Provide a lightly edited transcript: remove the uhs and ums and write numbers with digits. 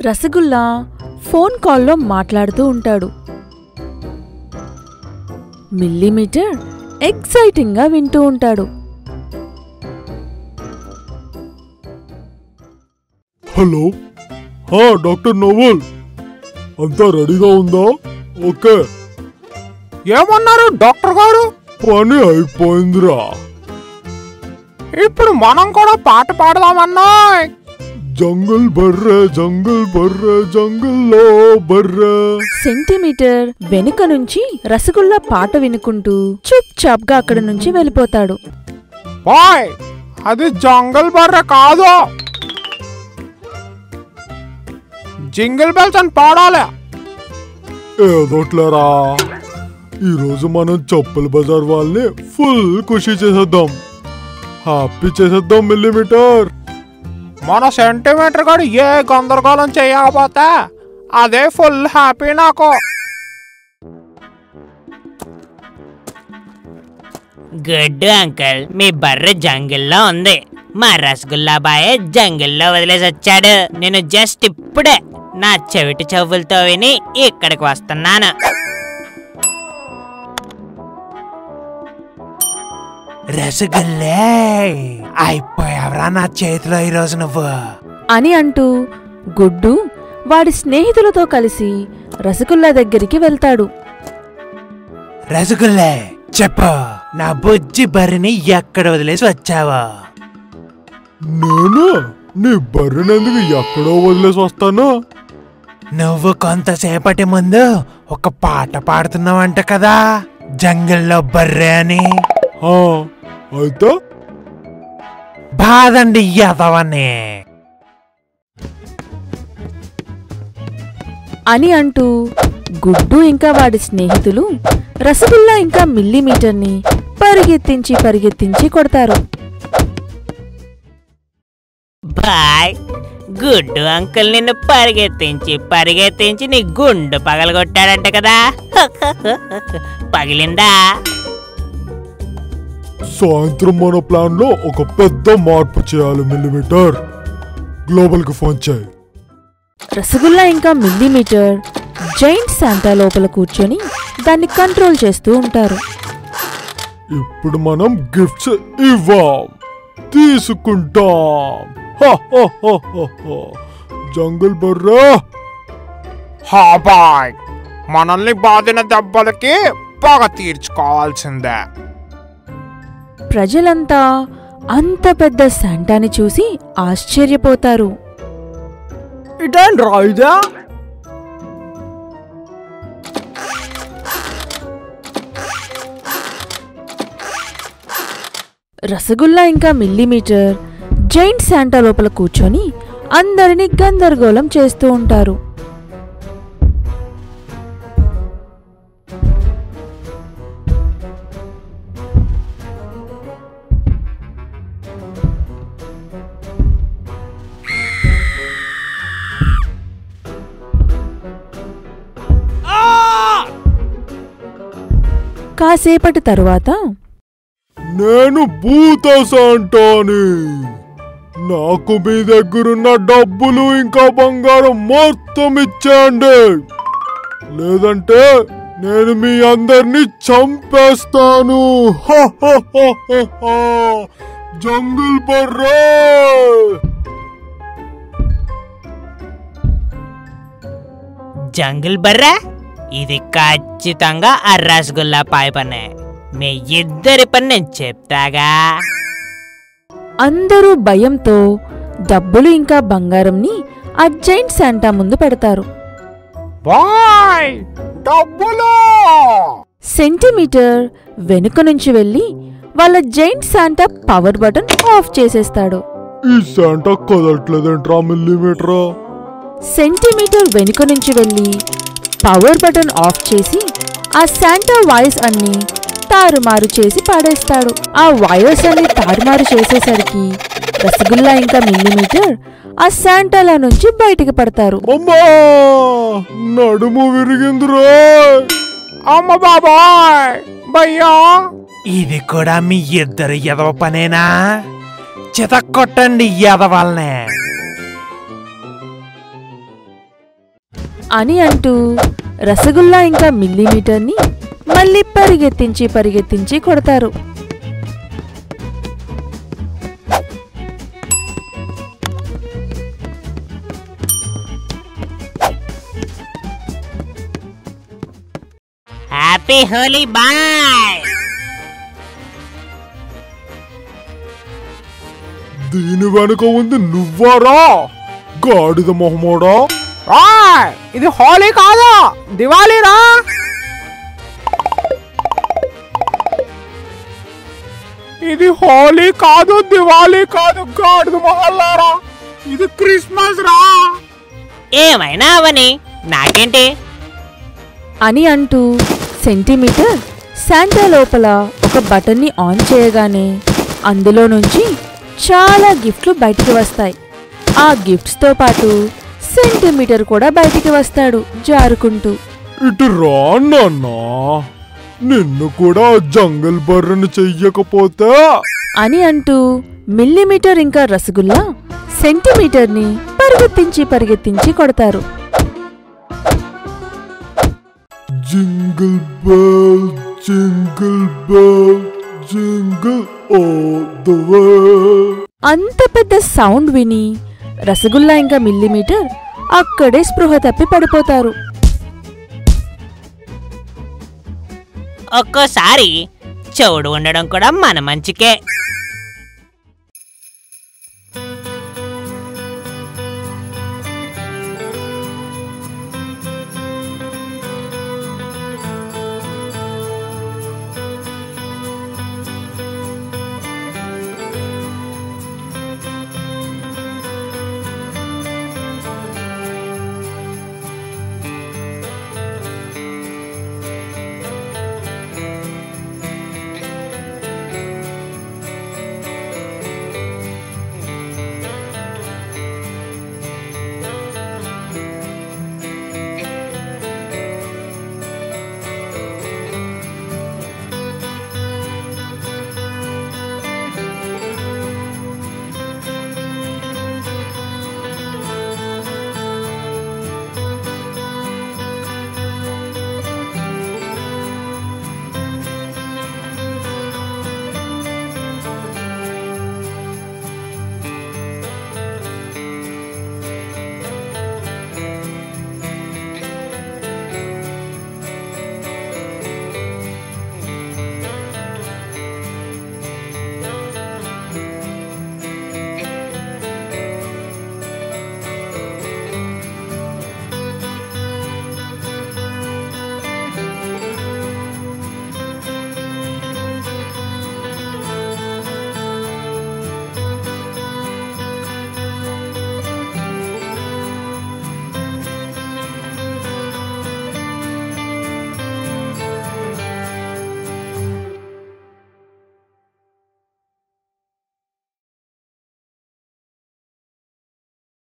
Rasgulla phone కాల్లో మాట్లాడుతూ ఉంటాడు. మిల్లీమీటర్ ఎక్సైటింగ్గా వింటూ ఉంటాడు. హలో, డాక్టర్ నోవల్, అంతా రెడీగా ఉందా? ఓకే. ఏమన్నారు డాక్టర్ గారు? పని అయిపోయిందిరా. ఇప్పుడు మనం కూడా పాట పాడదామన్నా. జంగల్ బర్రె జంగల్ బర్రె జంగల్లో బర్రె. సెంటీమీటర్ వెనుక నుంచి రసగుల్లా పాట వినుకుంటూ చుప్ చాప్ గా అక్కడి నుంచి వెళ్ళిపోతాడు. బాయ్, అది జంగల్ బర్రె కాదు, జింగిల్ బెల్స్ అని పాడాలి. ఏదోట్లేరా, ఈరోజు మనం చెప్పుల బజార్ వాళ్ళని ఫుల్ ఖుషి చేసేద్దాం, హ్యాపీ చేసేద్దాం మిల్లీమీటర్. మన సెంటీమీటర్ గారు ఏ గందరగోళం చేయకపోతే అదే ఫుల్ హ్యాపీ నాకు. గుడ్ అంకుల్, మీ బర్రె జంగిల్లో ఉంది. మా రసగుల్లా బాయ్ జంగిల్లో వదిలేసి వచ్చాడు. నేను జస్ట్ ఇప్పుడే నా చెవిటి చెవులతో విని ఇక్కడికి వస్తున్నాను. రసగుల్లే అయిపోయావరా నా చేతిలో ఈరోజు నువ్వు అని అంటూ గుడ్డు వాడి స్నేహితులతో కలిసి రసగుల్లా దగ్గరికి వెళ్తాడు. రసగుల్లే చెప్పు, నా బుజ్జి బర్రెని ఎక్కడ వదిలేసి వచ్చావా? నేను నీ బర్రెనెందుకు ఎక్కడో వదిలేసి వస్తాను? నువ్వు కొంతసేపటి ముందు ఒక పాట పాడుతున్నావంట కదా, జంగిల్లో బర్రె అని. అయితే బాదండి ఎదవని అని అంటూ గుడ్డు ఇంకా వాడి స్నేహితులు రసగుల్లా ఇంకా మిల్లీమీటర్ని పరిగెత్తించి పరిగెత్తించి కొడతారు. బాయ్, గుడ్డు అంకుల్ నిన్ను పరిగెత్తించి పరిగెత్తించి నీ గుండు పగలగొట్టాడంట కదా. పగిలిందా? సాయంత్రం మన ప్లాన్ లో ఒక పెద్ద మార్పు చేయాలి మిల్లీమీటర్. గ్లోబల్ కి ఫోన్ చేయి. రసగుల్లా ఇంకా మిల్లీమీటర్ జైంట్ శాంటా లోపల కూర్చొని దాన్ని కంట్రోల్ చేస్తూ ఉంటారు. ఇప్పుడు మనం గిఫ్ట్స్ ఇవ్వం, తీసుకుంటాం. జంగల్ బర్రా. హా బాయ్, మనల్ని బాధిన దెబ్బలకి పగ తీర్చుకోవాల్సిందే. ప్రజలంతా అంత పెద్ద శాంటాని చూసి ఆశ్చర్యపోతారు. ఇదేంట్రా ఇదే? రసగుల్లా ఇంకా మిల్లీమీటర్ జైంట్ శాంటా లోపల కూర్చొని అందరినీ గందరగోళం చేస్తూ ఉంటారు. కాసేపటి తరువాత, నేను భూత శాంటాని, నాకు మీ దగ్గరున్న డబ్బులు ఇంకా బంగారం మొత్తం ఇచ్చేయండి, లేదంటే నేను మీ అందరినీ చంపేస్తాను. జంగిల్ బర్రే. జంగిల్ బర్రా, ఇది ఖచ్చితంగా ఆ రసగుల్లా పాయ పనే. మీ ఇద్దరి పని నేను చెప్తాగా. అందరూ భయంతో డబ్బులు ఇంకా బంగారంని ఆ జైంట్ శాంటా ముందు పెడతారు. బాయ్, డబ్బులు! సెంటీమీటర్ వెనుక నుంచి వెళ్లి వాళ్ళ giant Santa power button off చేసేస్తాడు. ఈ శాంటా కదలట్లేదేంట్రా మిల్లీమీటర్? సెంటీమీటర్ వెనుక నుంచి వెళ్లి పవర్ బటన్ ఆఫ్ చేసి ఆ శాంటా వాయిస్ అన్ని తారుమారు చేసి పాడేస్తాడు. ఆ వైర్స్ అన్ని తారుమారు చేసేసరికి రసగుల్లా ఇంకా మిల్లీమీటర్ ఆ శాంటాల నుంచి బయటికి పడతారు. అమ్మా, నడుము విరిగిందిరా. అమ్మ బాబాయ్, భయ్యా, ఇది కూడా మీ ఇద్దరు ఎదవ పనేనా? చితక్కొట్టండి ఎదవాళ్ళనే. అని అంటూ రసగుల్లా ఇంకా మిల్లీమీటర్ని మళ్ళీ పరిగెత్తించి కొడతారు. Happy Holi boy. దీని వెనుక ఉంది నువ్వారా గాడిద మొహమోడా? ఇది హోలీ కాదు, దివాళీరా. ఇది హోలీ కాదు, దివాళీ కాదు, గాడిద మొహల్లారా, ఇది క్రిస్మస్ రా. ఏమైనా అవని నాకేంటి అని అంటూ సెంటీమీటర్ శాంటా లోపల ఒక బటన్ని ఆన్ చేయగానే అందులో నుంచి చాలా గిఫ్ట్లు బయటికి వస్తాయి. ఆ గిఫ్ట్స్తో పాటు సెంటీమీటర్ కూడా బయటికి వస్తాడు జారుకుంటూ. ఇటు రా నాన్నా, నిన్ను కూడా జంగల్ బర్రెను చెయ్యకపోతే అని అంటూ మిల్లీమీటర్ ఇంకా రసగుల్లా సెంటీమీటర్ని పరిగెత్తించి కొడతారు. Jingle bell jingle bell jingle all the way. అంత పెద్ద సౌండ్ విని రసగుల్లా ఇంకా మిల్లీమీటర్ అక్కడే స్పృహ తప్పి పడిపోతారు. ఒక్కోసారి చెవుడు ఉండడం కూడా మన మంచికే.